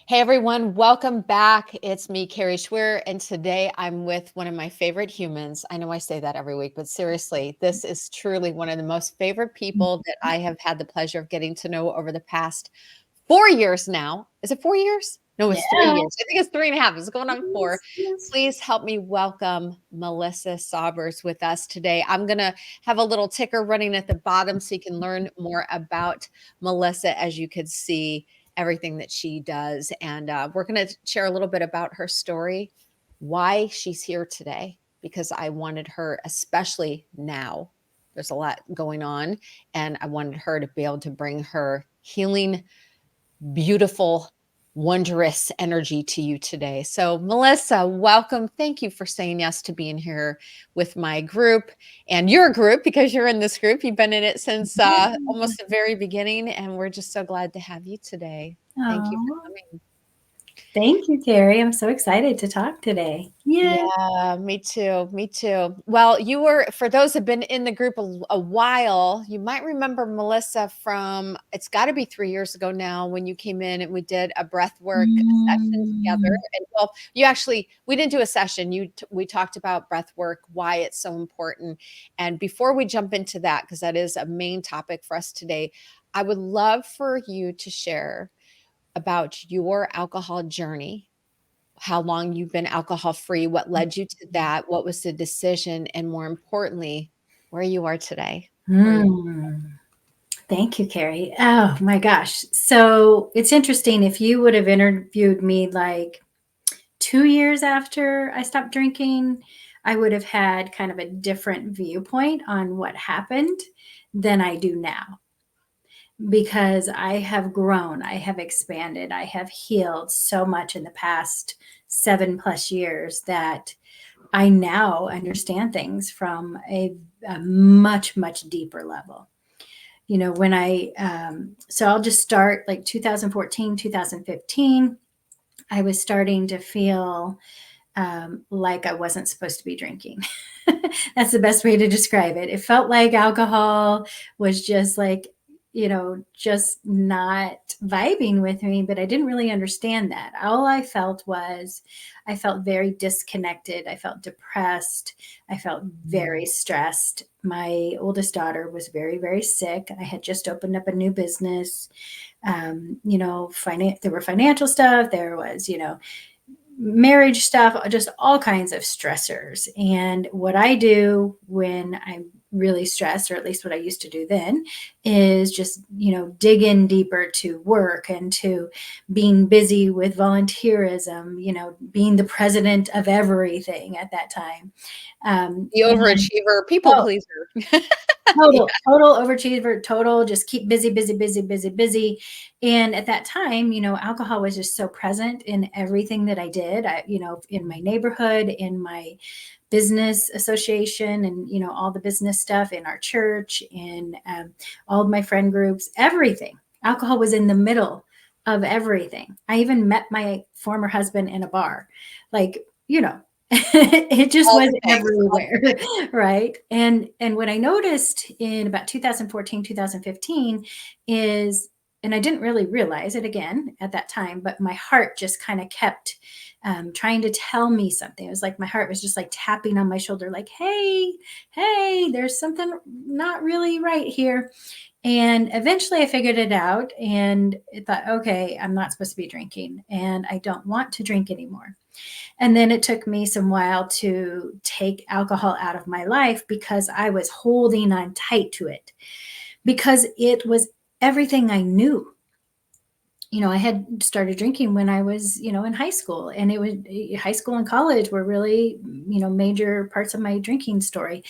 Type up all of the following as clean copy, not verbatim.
Hey everyone, welcome back. It's me, Carrie Schwer, and today I'm with one of my favorite humans. I know I say that every week, but seriously, this is truly one of the most favorite people that I have had the pleasure of getting to know over the past 4 years now. Is it 4 years? No, it's 3 years. I think it's 3.5. It's going on four. Yes, yes. Please help me welcome Melissa Saubers with us today. I'm going to have a little ticker running at the bottom so you can learn more about Melissa, as you could see everything that she does. And we're going to share a little bit about her story, why she's here today, because I wanted her, especially now, there's a lot going on, and I wanted her to be able to bring her healing, beautiful, wondrous energy to you today. So, Melissa, welcome. Thank you for saying yes to being here with my group and your group, because you're in this group. You've been in it since Yeah. almost the very beginning, and we're just so glad to have you today. Thank you for Aw, coming. thank you, Carrie. I'm so excited to talk today. Yeah. Yeah, me too. Me too. Well, you were, for those who've been in the group a while, you might remember Melissa from, it's got to be 3 years ago now, when you came in and we did a breath work session together. Mm, And well, you actually, we didn't do a session. We talked about breath work, why it's so important. And before we jump into that, because that is a main topic for us today, I would love for you to share about your alcohol journey, how long you've been alcohol free, what led you to that, what was the decision, and more importantly, where you are today. Where you mm. Thank you, Carrie. Oh my gosh. So it's interesting. If you would have interviewed me like 2 years after I stopped drinking, I would have had kind of a different viewpoint on what happened than I do now. Because I have grown, I have expanded, I have healed so much in the past 7+ years that I now understand things from a much, much deeper level. When so I'll just start like 2014, 2015. I was starting to feel like I wasn't supposed to be drinking. That's the best way to describe it. It felt like alcohol was just like, just not vibing with me, but I didn't really understand that. All I felt was I felt very disconnected. I felt depressed. I felt very stressed. My oldest daughter was very, very sick. I had just opened up a new business. There were financial stuff. There was, marriage stuff, just all kinds of stressors. And what I do when I'm really stressed, or at least what I used to do then, is just, dig in deeper to work and to being busy with volunteerism, being the president of everything at that time. the And overachiever, people oh, pleaser. Yeah. total overachiever, total just keep busy, busy, busy, busy, busy. And at that time, alcohol was just so present in everything that I did. In my neighborhood, in my business association, and all the business stuff in our church, in all of my friend groups, everything. Alcohol was in the middle of everything. I even met my former husband in a bar, like, it just All was the things. All everywhere. Right. And what I noticed in about 2014, 2015 is, and I didn't really realize it again at that time, but my heart just kind of kept trying to tell me something. It was like my heart was just like tapping on my shoulder, like, hey, there's something not really right here. And eventually I figured it out and thought, okay, I'm not supposed to be drinking and I don't want to drink anymore. And then it took me some while to take alcohol out of my life because I was holding on tight to it, because it was everything I knew. I had started drinking when I was, in high school, and it was high school and college were really, major parts of my drinking story.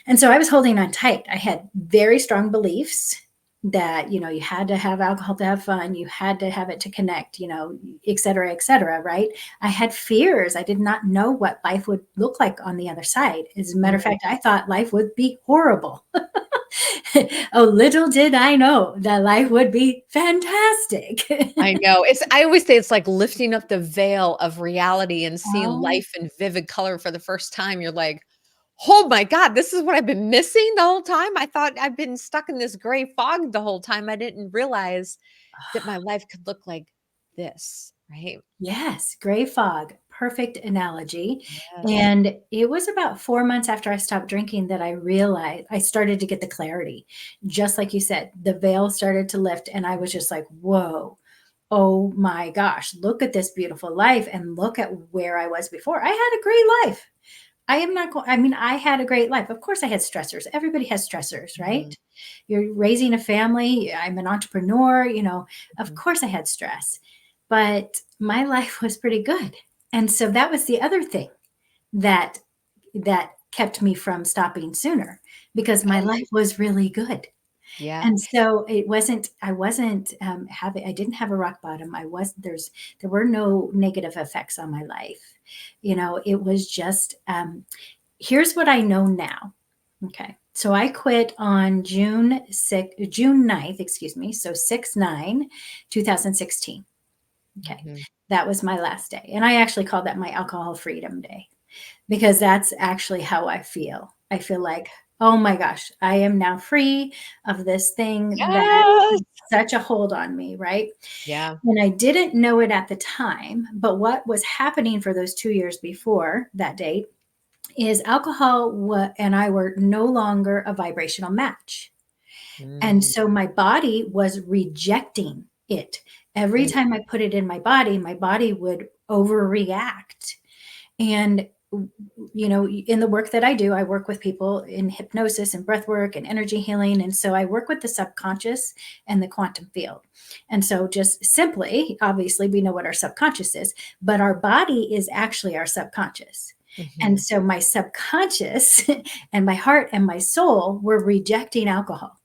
And so I was holding on tight. I had very strong beliefs that, you had to have alcohol to have fun, you had to have it to connect, et cetera, right? I had fears. I did not know what life would look like on the other side. As a matter of fact, I thought life would be horrible. Oh, little did I know that life would be fantastic. I know. I always say it's like lifting up the veil of reality and seeing Oh, life in vivid color for the first time. You're like, oh my God, this is what I've been missing the whole time. I thought I've been stuck in this gray fog the whole time. I didn't realize that my life could look like this. right? Yes, gray fog, perfect analogy. Yes. And it was about 4 months after I stopped drinking that I realized I started to get the clarity. Just like you said, the veil started to lift, and I was just like, whoa, oh my gosh, look at this beautiful life and look at where I was before. I had a great life. I am not going, I mean, I had a great life. Of course, I had stressors. Everybody has stressors, right? Mhm, You're raising a family. I'm an entrepreneur, of mhm. course I had stress, but my life was pretty good. And so that was the other thing that kept me from stopping sooner because my Okay. life was really good. And Yes. so I wasn't having, I didn't have a rock bottom. There were no negative effects on my life. It was just, here's what I know now. Okay. So I quit on June 9th, excuse me. So 6/9, 2016. Okay. Mhm. That was my last day. And I actually called that my alcohol freedom day because that's actually how I feel. I feel like, oh my gosh, I am now free of this thing that Yes. had such a hold on me, right? Yeah. And I didn't know it at the time, but what was happening for those 2 years before that date is and I were no longer a vibrational match. And Mm, so my body was rejecting it. Every mm, time I put it in my body would overreact. And in the work that I do, I work with people in hypnosis and breath work and energy healing. And so I work with the subconscious and the quantum field. And so just simply, obviously, we know what our subconscious is, but our body is actually our subconscious. And mhm, so my subconscious and my heart and my soul were rejecting alcohol.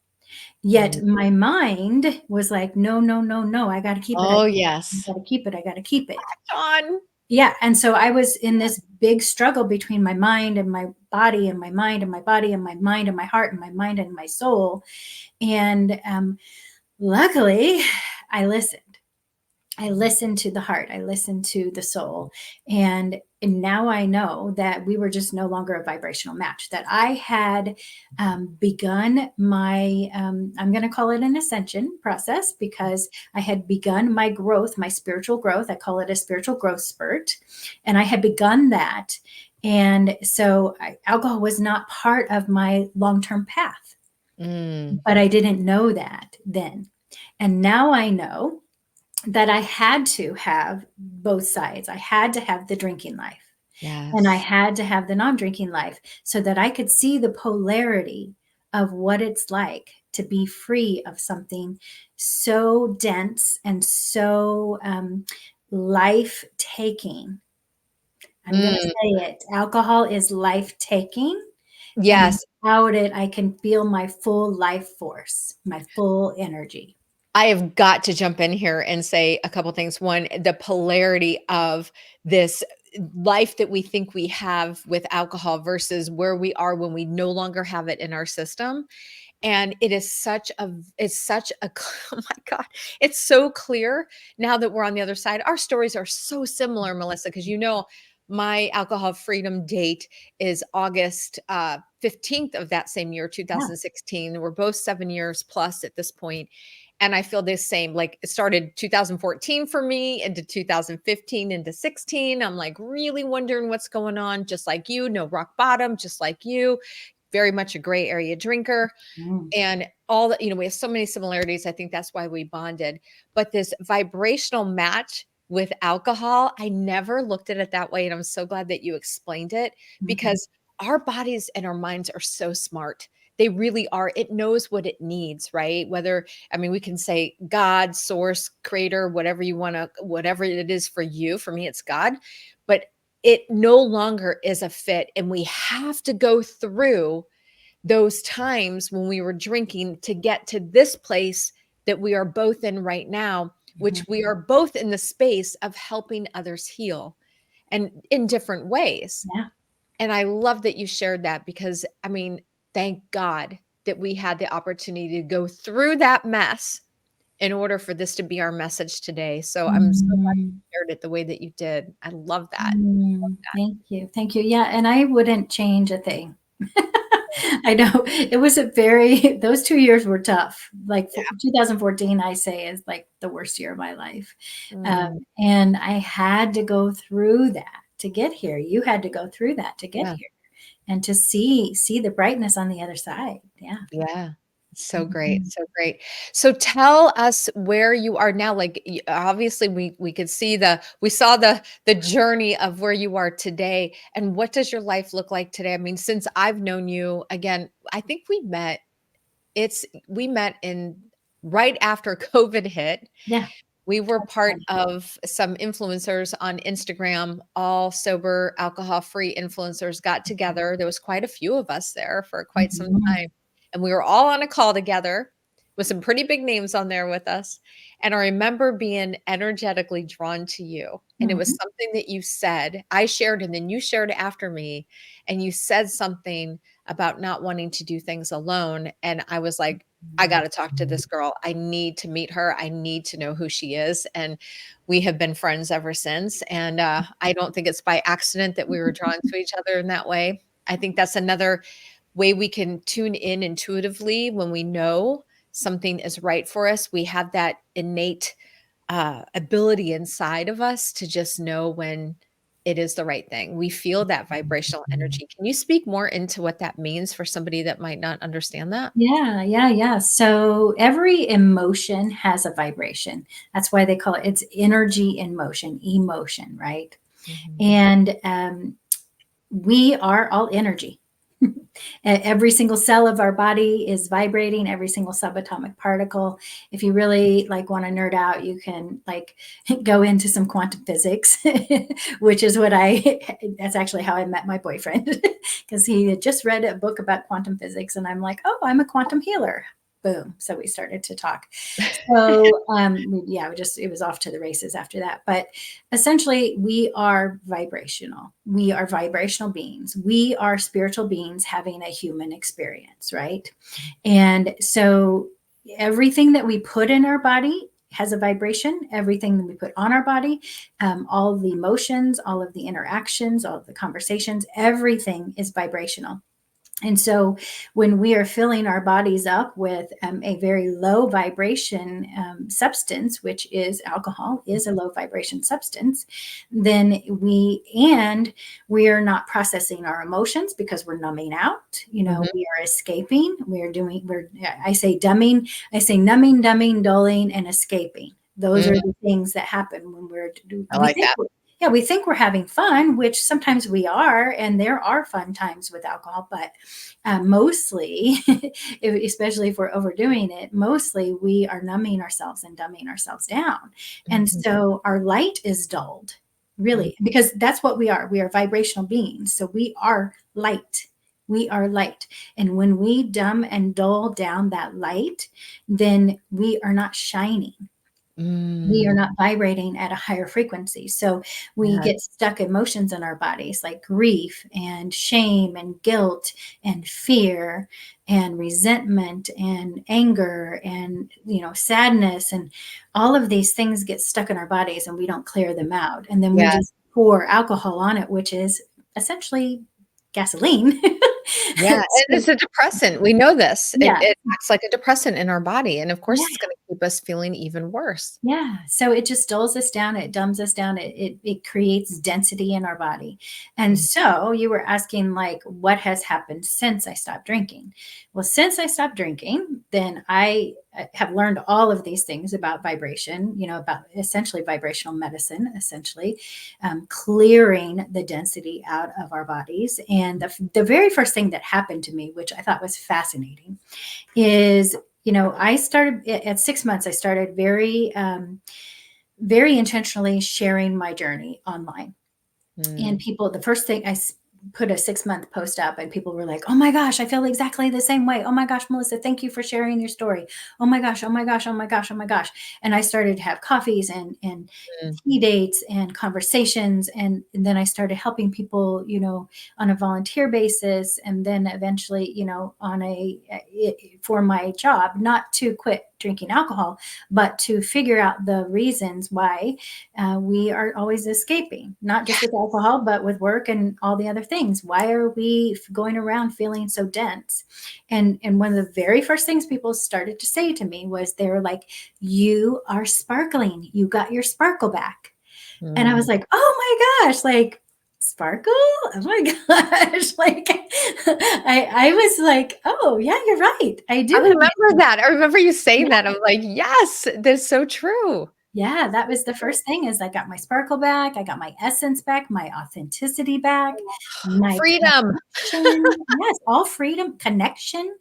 mm. Yet my mind was like, no, no, no, no, I got to keep it. I Oh, yes. got to keep it. I got to keep it. Dawn. Yeah, and so I was in this big struggle between my mind and my body and my mind and my body and my mind and my heart and my mind and my soul, and, luckily, I listened. I listened to the heart, I listened to the soul, and now I know that we were just no longer a vibrational match, that I had, begun my, I'm gonna call it an ascension process because I had begun my growth, my spiritual growth. I call it a spiritual growth spurt, and I had begun that, and so alcohol was not part of my long-term path, Mm, but I didn't know that then, and now I know that I had to have both sides. I had to have the drinking life and I yes. had to have the non drinking life so that I could see the polarity of what it's like to be free of something so dense and so life taking. I'm going to Mm, say it. Alcohol is life taking. And yes. without it, I can feel my full life force, my full energy. I have got to jump in here and say a couple things. One, the polarity of this life that we think we have with alcohol versus where we are when we no longer have it in our system. And it's such a oh my god, it's so clear now that we're on the other side. Our stories are so similar, Melissa, because my alcohol freedom date is August 15th of that same year, Yeah. 2016. We're both 7 years plus at this point. And I feel the same. Like it started 2014 for me into 2015 into 16. I'm like really wondering what's going on, just like you, no rock bottom, just like you, very much a gray area drinker Mm. and all that, we have so many similarities. I think that's why we bonded. But this vibrational match with alcohol, I never looked at it that way. And I'm so glad that you explained it Mhm. because our bodies and our minds are so smart. They really are. It knows what it needs, right? We can say God, source, creator, whatever it is for you. For me, it's God. But it no longer is a fit. And we have to go through those times when we were drinking to get to this place that we are both in right now, Mhm. which we are both in the space of helping others heal and in different ways. Yeah. And I love that you shared that because, thank God that we had the opportunity to go through that mess in order for this to be our message today. So I'm so glad Mm. you shared it the way that you did. I love that. Thank you. Thank you. Yeah, and I wouldn't change a thing. I know it was those 2 years were tough. Like 2014, I say is like the worst year of my life. Mm, And I had to go through that to get here. You had to go through that to get yeah. here and to see the brightness on the other side. Yeah. Yeah. So great, Mhm. so great. So tell us where you are now. Like obviously we could see we saw the journey of where you are today. And what does your life look like today? I mean, since I've known you, again, I think we met in right after COVID hit. Yeah. We were That's part fun. of some influencers on Instagram, all sober, alcohol-free influencers got together. There was quite a few of us there for quite some Mhm. time, and we were all on a call together with some pretty big names on there with us, and I remember being energetically drawn to you, and it was Mhm. something that you said. I shared, and then you shared after me, and you said something about not wanting to do things alone, and I was like, I Mhm. gotta talk to this girl. I need to meet her. I need to know who she is. And we have been friends ever since. And I don't think it's by accident that we were drawn to each other in that way. I think that's another way we can tune in intuitively when we know something is right for us. We have that innate ability inside of us to just know when it is the right thing. We feel that vibrational energy. Can you speak more into what that means for somebody that might not understand that? Yeah, yeah, yeah. So every emotion has a vibration. That's why they call it's energy in motion, emotion, right? Mhm. And we are all energy. Every single cell of our body is vibrating, every single subatomic particle. If you really like want to nerd out, you can like go into some quantum physics, which is that's actually how I met my boyfriend because he had just read a book about quantum physics. And I'm like, oh, I'm a quantum healer. Boom. So we started to talk. So yeah, it was off to the races after that. But essentially, we are vibrational. We are vibrational beings. We are spiritual beings having a human experience, right? And so everything that we put in our body has a vibration. Everything that we put on our body, all of the emotions, all of the interactions, all of the conversations, everything is vibrational. And so, when we are filling our bodies up with a very low vibration substance, which is alcohol, is a low vibration substance, then we are not processing our emotions because we're numbing out. Mhm, We are escaping. I say dumbing, I say numbing, dumbing, dulling, and escaping. Those are mhm. the things that happen when I we like think that. yeah, we think we're having fun, which sometimes we are, and there are fun times with alcohol, but mostly, especially if we're overdoing it, mostly we are numbing ourselves and dumbing ourselves down. And Mhm, so our light is dulled, mhm, really, because that's what we are. We are vibrational beings. So we are light. We are light. And when we dumb and dull down that light, then we are not shining, we are mm, not vibrating at a higher frequency. So we yes, get stuck emotions in our bodies like grief and shame and guilt and fear and resentment and anger and sadness, and all of these things get stuck in our bodies and we don't clear them out. And then we yes, just pour alcohol on it, which is essentially gasoline. yeah, and So, it's a depressant, we know this. It yeah. it acts like a depressant in our body, and of course, Yeah. it's gonna keep us feeling even worse. Yeah, so it just dulls us down, it dumbs us down, it creates density in our body. And Mm, so you were asking like what has happened since I stopped drinking. Well, since I stopped drinking, then I have learned all of these things about vibration, about essentially vibrational medicine, essentially clearing the density out of our bodies. And the very first thing that happened to me, which I thought was fascinating, is I started at 6 months. I started very intentionally sharing my journey online. And mm, people, the first thing put a 6 month post up, and people were like, "Oh my gosh, I feel exactly the same way. Oh my gosh, Melissa, thank you for sharing your story. Oh my gosh, oh my gosh, oh my gosh, oh my gosh." And I started to have coffees and mm, tea dates and conversations, and then I started helping people, on a volunteer basis, and then eventually, on for my job, not to quit drinking alcohol, but to figure out the reasons why we are always escaping, not just with alcohol, but with work and all the other things. Why are we going around feeling so dense? And one of the very first things people started to say to me was, they were like, you are sparkling. You got your sparkle back. And I was Mm. like, oh my gosh, like, sparkle? Oh my gosh. Like, I was like, oh yeah, you're right. I I do have remember it. that. I remember you saying that. Yeah. I'm like, "Yes, that's so true." Yeah, that was the first thing, is I got my sparkle back. I got my essence back, my authenticity back, my Freedom. connection. Yes, all freedom, connection.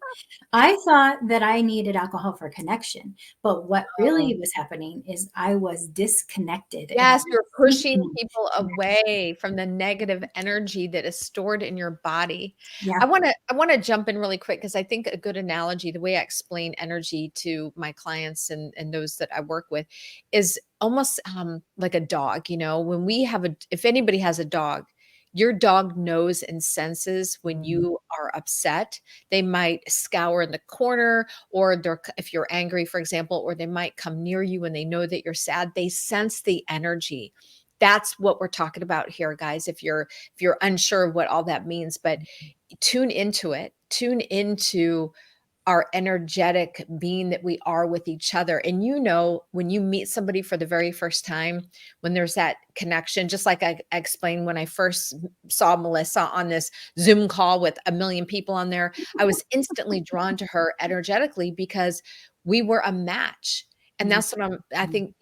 I thought that I needed alcohol for connection, but what Oh. really was happening is I was disconnected and I Yes, was you're pushing seeking people connection. away from the negative energy that is stored in your body. Yeah. I wanna jump in really quick because I think a good analogy, the way I explain energy to my clients and those that I work with is almost, like a dog, when we have if anybody has a dog, your dog knows and senses when you are upset. They might scour in the corner, or if you're angry, for example, or they might come near you when they know that you're sad. They sense the energy. That's what we're talking about here, guys. If you're unsure of what all that means, but tune into it. Tune into our energetic being that we are with each other. And when you meet somebody for the very first time, when there's that connection, just like I explained when I first saw Melissa on this Zoom call with a million people on there, I was instantly drawn to her energetically because we were a match. And that's what I think,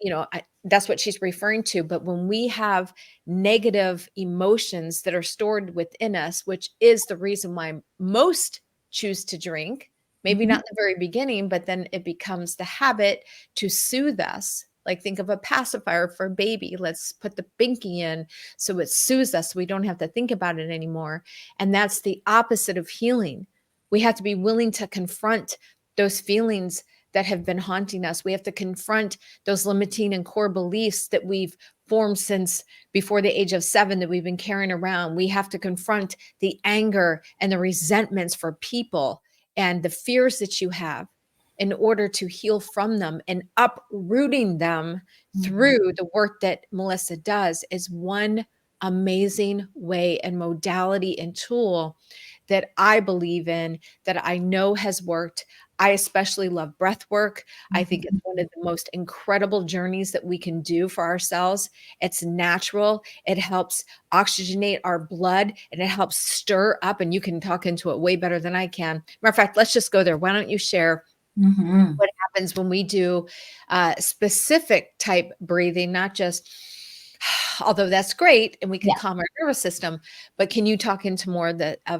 that's what she's referring to. But when we have negative emotions that are stored within us, which is the reason why most choose to drink, maybe not Mhm. in the very beginning, but then it becomes the habit to soothe us. Like, think of a pacifier for a baby. Let's put the binky in so it soothes us so we don't have to think about it anymore. And that's the opposite of healing. We have to be willing to confront those feelings that have been haunting us. We have to confront those limiting and core beliefs that we've formed since before the age of 7 that we've been carrying around. We have to confront the anger and the resentments for people and the fears that you have in order to heal from them. And uprooting them Mhm. through the work that Melissa does is one amazing way and modality and tool that I believe in, that I know has worked. I especially love breath work. I think it's Mhm. one of the most incredible journeys that we can do for ourselves. It's natural. It helps oxygenate our blood, and it helps stir up, and you can talk into it way better than I can. Matter of fact, let's just go there. Why don't you share Mhm. what happens when we do specific type breathing, not just, although that's great and we can Yeah. calm our nervous system, but can you talk into more of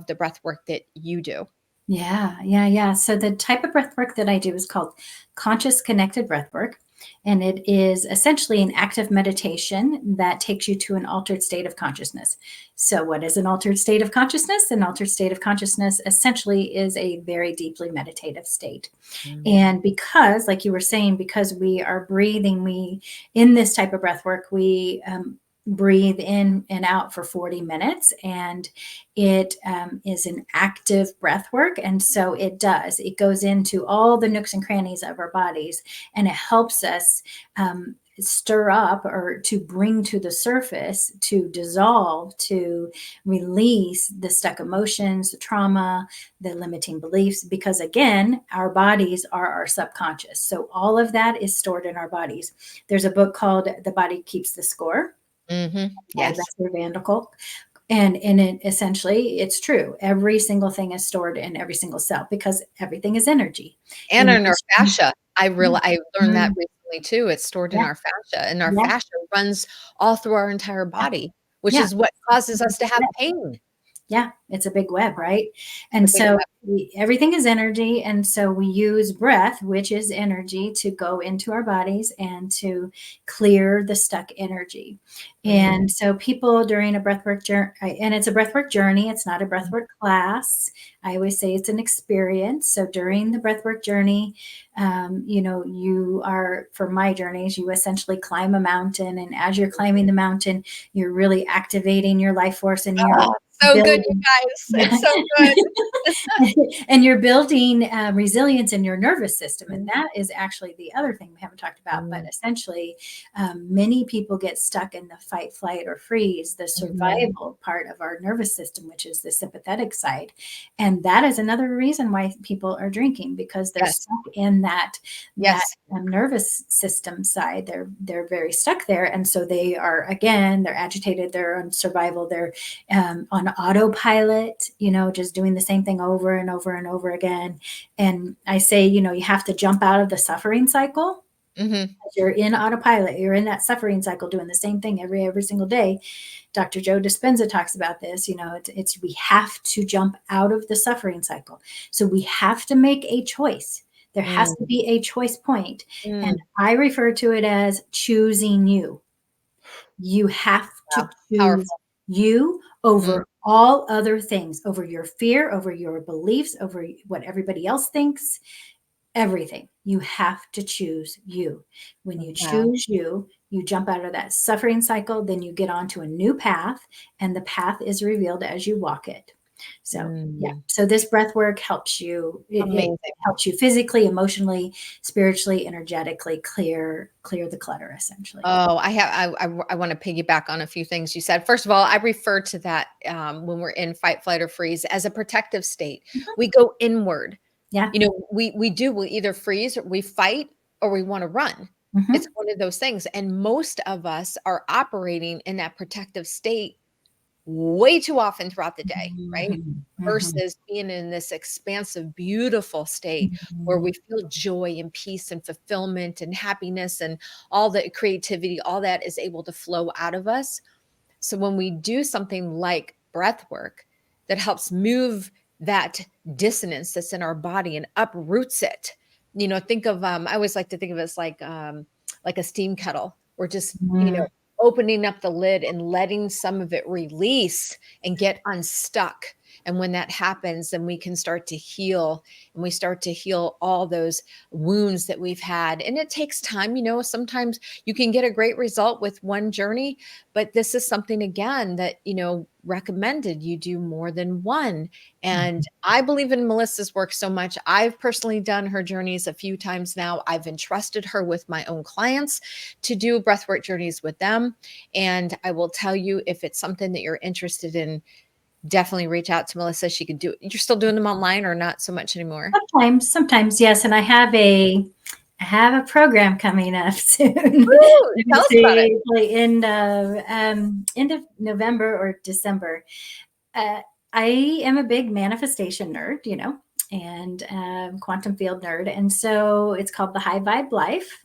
the breath work that you do? Yeah, yeah, yeah. So the type of breath work that I do is called conscious connected breath work. And it is essentially an active meditation that takes you to an altered state of consciousness. So, what is an altered state of consciousness? An altered state of consciousness essentially is a very deeply meditative state. Mm. And because, like you were saying, because we are breathing, in this type of breath work, we breathe in and out for 40 minutes. And it is an active breath work. And so it goes into all the nooks and crannies of our bodies, and it helps us stir up, or to bring to the surface, to dissolve, to release the stuck emotions, the trauma, the limiting beliefs, because again, our bodies are our subconscious. So all of that is stored in our bodies. There's a book called The Body Keeps the Score Mhm. by Yes. Bessel van der Kolk. And it essentially, it's true. Every single thing is stored in every single cell, because everything is energy. And in our Emotion. fascia. I learned that Mhm. recently too. It's stored in Yeah, our fascia, and our yeah, fascia runs all through our entire body, which yeah. is what causes us to have pain. Yeah, it's a big web, right? It's a And big so web. everything is energy. And so we use breath, which is energy, to go into our bodies and to clear the stuck energy. Mhm. And so people during a breathwork journey, and it's a breathwork journey, it's not a breathwork class. I always say it's an experience. So during the breathwork journey, you are, for my journeys, you essentially climb a mountain. And as you're climbing the mountain, you're really activating your life force in your So good, you building. guys. Yeah. It's so good. And you're building resilience in your nervous system. And Mm, that is actually the other thing we haven't talked about. But mm, essentially, many people get stuck in the fight, flight, or freeze, the mhm. survival part of our nervous system, which is the sympathetic side. And that is another reason why people are drinking, because they're Yes, stuck in that yes. nervous system side. They're very stuck there. And so they are, again, they're agitated, they're on survival, they're on autopilot, just doing the same thing over and over and over again. And I say, you have to jump out of the suffering cycle. Mhm. You're in autopilot, you're in that suffering cycle doing the same thing every single day. Dr. Joe Dispenza talks about this. It's we have to jump out of the suffering cycle. So we have to make a choice. There has to Mm, be a choice point. And mm. I refer to it as choosing you. You have to Wow, choose powerful. you Mm, over all other things, over your fear, over your beliefs, over what everybody else thinks, everything. You have to choose you. When you wow. choose you, you jump out of that suffering cycle, then you get onto a new path, and the path is revealed as you walk it. So, yeah. Mm, So this breath work helps you. It amazing. helps you physically, emotionally, spiritually, energetically clear the clutter, essentially. Oh, I wanna piggyback on a few things you said. First of all, I refer to that, when we're in fight, flight, or freeze as a protective state. Mhm. We go inward. Yeah. We either freeze, or we fight, or we wanna run. It's Mhm. one of those things, and most of us are operating in that protective state way too often throughout the day, right? Mhm. Mhm. Versus being in this expansive, beautiful state where Mhm. we feel joy and peace and fulfillment and happiness and all the creativity, all that is able to flow out of us. So when we do something like breath work that helps move that dissonance that's in our body and uproots it, think of I always like to think of it as like a steam kettle. We're just, Mhm. opening up the lid and letting some of it release and get unstuck. And when that happens, then we can start to heal, and we start to heal all those wounds that we've had. And it takes time. Sometimes you can get a great result with one journey, but this is something again that, recommended you do more than one. And Mhm. I believe in Melissa's work so much. I've personally done her journeys a few times now. I've entrusted her with my own clients to do breathwork journeys with them. And I will tell you, if it's something that you're interested in, definitely reach out to Melissa. She could do it. You're still doing them online or not so much anymore? Sometimes, yes, and I have a program coming up soon. Woo! Let me Tell us about it. see, like end of November or December. Uh, I am a big manifestation nerd, and quantum field nerd, and so it's called the High Vibe Life.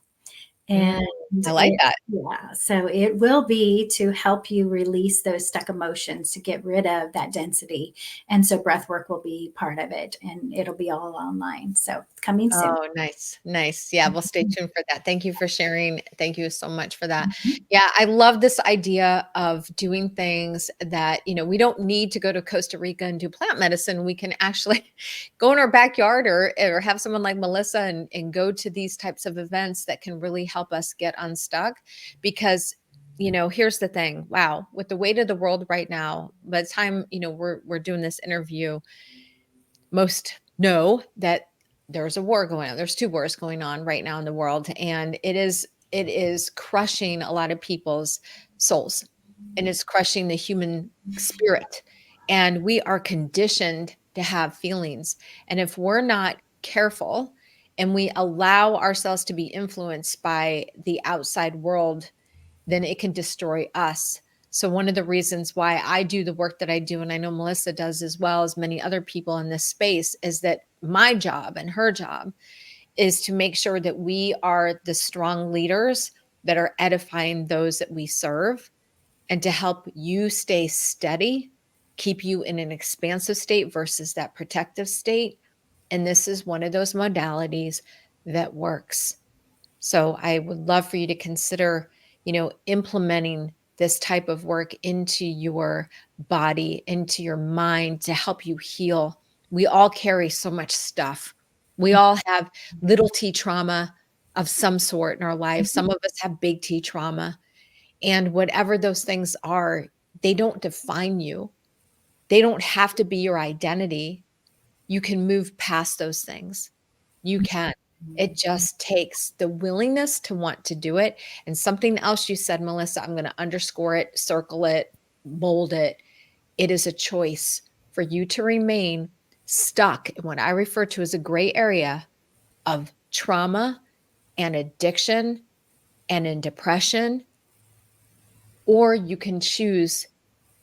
Mm, And I like it that. yeah, so it will be to help you release those stuck emotions, to get rid of that density. And so breath work will be part of it, and it'll be all online. So it's coming soon. Oh, nice, nice. Yeah, we'll stay Mhm. tuned for that. Thank you for sharing. Thank you so much for that. Mhm. Yeah, I love this idea of doing things that, we don't need to go to Costa Rica and do plant medicine. We can actually go in our backyard, or have someone like Melissa, and go to these types of events that can really help us get unstuck. Because, here's the thing. Wow, with the weight of the world right now, by the time, we're doing this interview, most know that there's a war going on. There's two wars going on right now in the world, and it is crushing a lot of people's souls, and it's crushing the human spirit. And we are conditioned to have feelings. And if we're not careful and we allow ourselves to be influenced by the outside world, then it can destroy us. So, one of the reasons why I do the work that I do, and I know Melissa does as well as many other people in this space, is that my job and her job is to make sure that we are the strong leaders that are edifying those that we serve, and to help you stay steady, keep you in an expansive state versus that protective state. And this is one of those modalities that works. So I would love for you to consider, implementing this type of work into your body, into your mind, to help you heal. We all carry so much stuff. We all have little t trauma of some sort in our lives. Mhm. Some of us have big T trauma. And whatever those things are, they don't define you. They don't have to be your identity. You can move past those things. You can. It Mhm. just takes the willingness to want to do it. And something else you said, Melissa, I'm going to underscore it, circle it, bold it. It is a choice for you to remain stuck in what I refer to as a gray area of trauma and addiction and in depression, or you can choose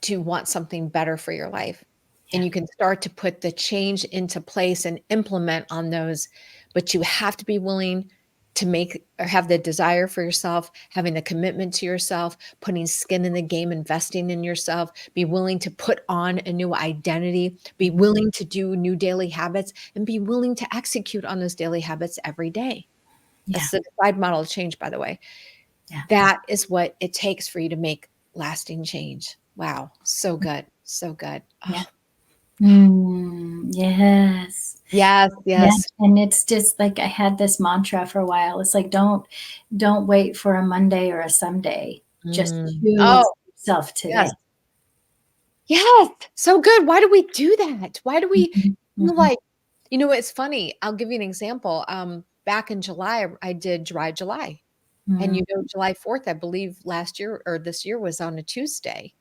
to want something better for your life. And Yeah. you can start to put the change into place and implement on those. But you have to be willing to make or have the desire for yourself, having the commitment to yourself, putting skin in the game, investing in yourself, be willing to put on a new identity, be Mhm. willing to do new daily habits, and be willing to execute on those daily habits every day. Yeah. That's the defied model of change, by the way. Yeah. That is what it takes for you to make lasting change. Wow. So good. So good. Yeah. Oh, Yes. yes, Yeah. yes. And it's just like I had this mantra for a while. It's like don't wait for a Monday or a someday. Just choose Oh, yourself yes. today. Yes. So good. Why do we do that? Why do we Mhm. feel Mhm. like, it's funny. I'll give you an example. Back in July, I did Dry July. And Mm. July 4th, I believe last year or this year was on a Tuesday.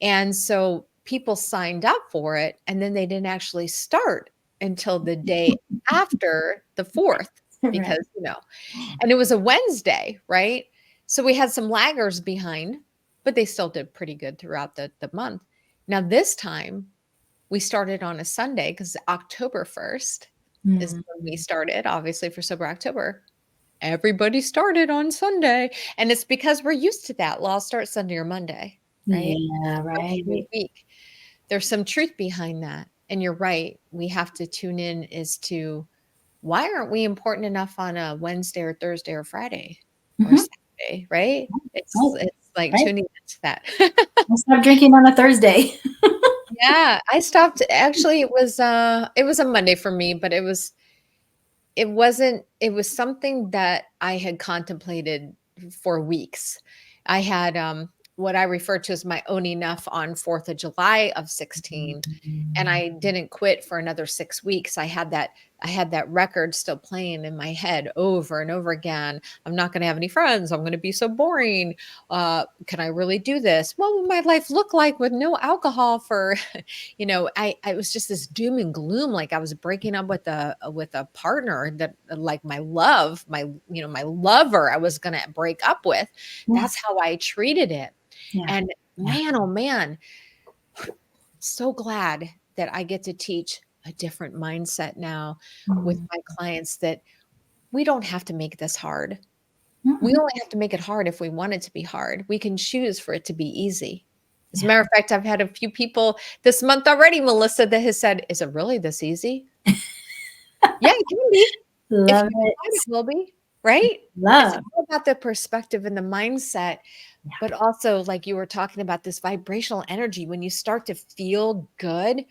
And so people signed up for it, and then they didn't actually start until the day after the 4th Right. because, and it was a Wednesday, right? So we had some laggers behind, but they still did pretty good throughout the month. Now this time we started on a Sunday because October 1st is Mm. when we started, obviously for Sober October. Everybody started on Sunday, and it's because we're used to that. Laws start Sunday or Monday, right? Yeah, Every new right. week. There's some truth behind that, and you're right. We have to tune in as to why aren't we important enough on a Wednesday or Thursday or Friday or Mhm. Saturday, right? Right, It's like right. tuning into that. I stopped drinking on a Thursday. Yeah, I stopped actually, it was a Monday for me, but it wasn't it was something that I had contemplated for weeks. I had, what I refer to as my own enough on 4th of July of 16, and Mhm. I didn't quit for another 6 weeks. I had that record still playing in my head over and over again. I'm not gonna have any friends. I'm gonna be so boring. Can I really do this? What would my life look like with no alcohol for I was just this doom and gloom, like I was breaking up with a partner that like my love, my lover I was gonna break up with. Yeah, That's how I treated it. yeah, And yeah. man, oh man, so glad that I get to teach a different mindset now with Mm. my clients that we don't have to make this hard. We Mm-mm. only have to make it hard if we want it to be hard. We can choose for it to be easy. As a Yeah. matter of fact, I've had a few people this month already, Melissa, that has said, "Is it really this easy?" Yeah, it can be. If Love you decide it it. will be, right? It's Love. all about the perspective and the mindset, Yeah, but also, like you were talking about, this vibrational energy, when you start to feel good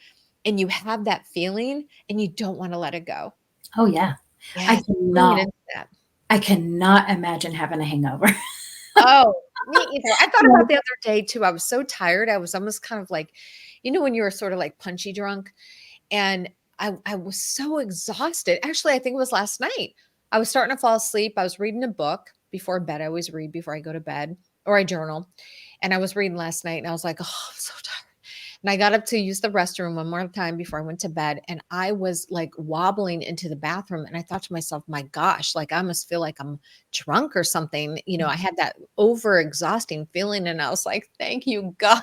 and you have that feeling and you don't wanna let it go. oh, yeah. I Yes, lean cannot into that. I cannot imagine having a hangover. Oh, me either. I thought Like, about the other day too. I was so tired. I was almost kind of like, when you were sort of like punchy drunk, and I was so exhausted. Actually, I think it was last night. I was starting to fall asleep. I was reading a book before bed. I always read before I go to bed, or I journal. And I was reading last night and I was like, "Oh, I'm so tired." And I got up to use the restroom one more time before I went to bed. And I was like wobbling into the bathroom. And I thought to myself, my gosh, like I must feel like I'm drunk or something. I had that over exhausting feeling. And I was like, thank you, God,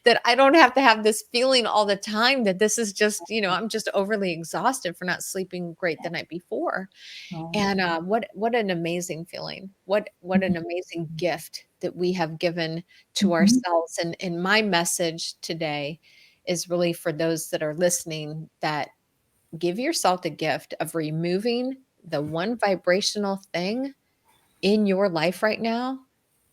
that I don't have to have this feeling all the time, that this is just, I'm just overly exhausted for not sleeping great the night before. oh, And what an amazing feeling. What an amazing gift that we have given to mhm, ourselves. And my message today is really for those that are listening, that give yourself the gift of removing the one vibrational thing in your life right now.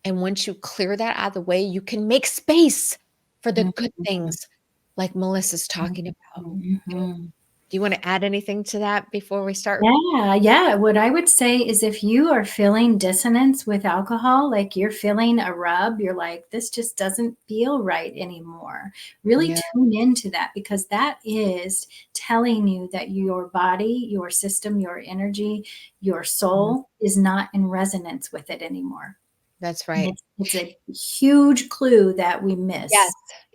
And once you clear that out of the way, you can make space for the mhm, good things like Melissa's mhm, talking about. mhm. Do you want to add anything to that before we start? Yeah, yeah. What I would say is if you are feeling dissonance with alcohol, like you're feeling a rub, you're like, this just doesn't feel right anymore. Really Yeah. tune into that, because that is telling you that your body, your system, your energy, your Mhm. soul is not in resonance with it anymore. That's And right. it's a huge clue that we Yes. miss.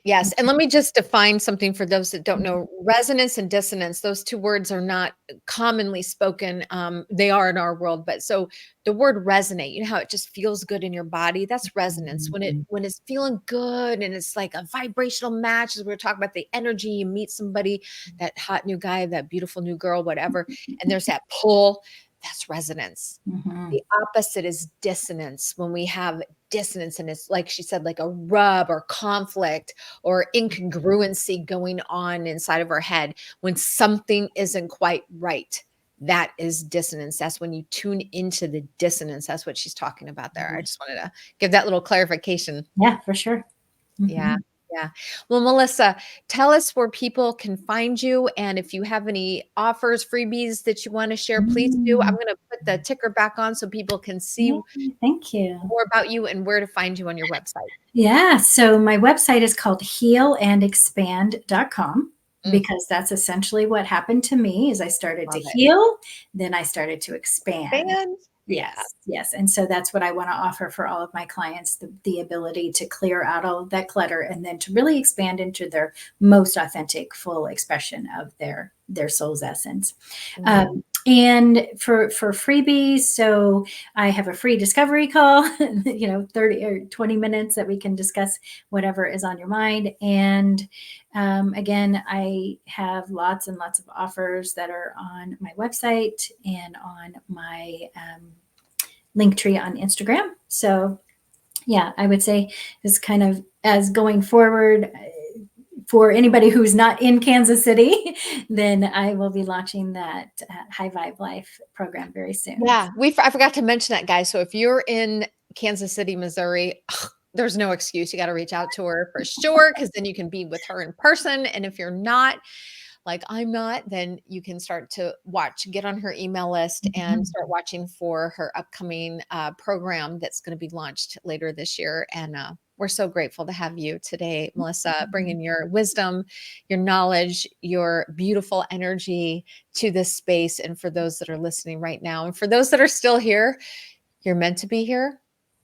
Yes. And let me just define something for those that don't know. Resonance and dissonance, those two words are not commonly spoken. They are in our world, but so the word resonate, you know how it just feels good in your body? That's resonance. Mhm. When it's feeling good and it's like a vibrational match, as we were talking about the energy, you meet somebody, that hot new guy, that beautiful new girl, whatever, and there's that pull, that's resonance. Mhm. The opposite is dissonance. When we have dissonance and it's like she said, like a rub or conflict or incongruency going on inside of our head, when something isn't quite right, that is dissonance. That's when you tune into the dissonance. That's what she's talking about there. I Mhm. just wanted to give that little clarification. Yeah, for sure. Yeah. Mhm. Yeah. Well, Melissa, tell us where people can find you. And if you have any offers, freebies that you want to share, please do. I'm Mm. going to put the ticker back on so people can see Yeah, thank you. more about you and where to find you on your website. Yeah, so my website is called healandexpand.com, Mm, because that's essentially what happened to me. Is I started to love it. heal, then I started to expand. Expand. Yeah. Yes, yes, and so that's what I wanna offer for all of my clients, the ability to clear out all of that clutter, and then to really expand into their most authentic, full expression of their soul's essence. Mm, And for freebies, so I have a free discovery call, 30 or 20 minutes that we can discuss whatever is on your mind. And again, I have lots and lots of offers that are on my website and on my link tree on Instagram. So yeah, I would say is kind of as going forward, for anybody who's not in Kansas City, then I will be launching that High Vibe Life program very soon. yeah. I forgot to mention that, guys. So if you're in Kansas City, Missouri, there's no excuse. You got to reach out to her for sure, because then you can be with her in person. And if you're not, like I'm not, then you can start to get on her email list and Mhm. start watching for her upcoming program that's going to be launched later this year. And we're so grateful to have you today, Melissa, bringing your wisdom, your knowledge, your beautiful energy to this space. And for those that are listening right now, and for those that are still here, you're meant to be here.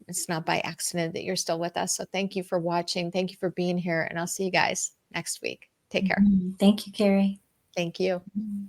It's not by accident that you're still with us. So thank you for watching. Thank you for being here. And I'll see you guys next week. Take care. Mhm. Thank you, Carrie. Thank you. Mhm.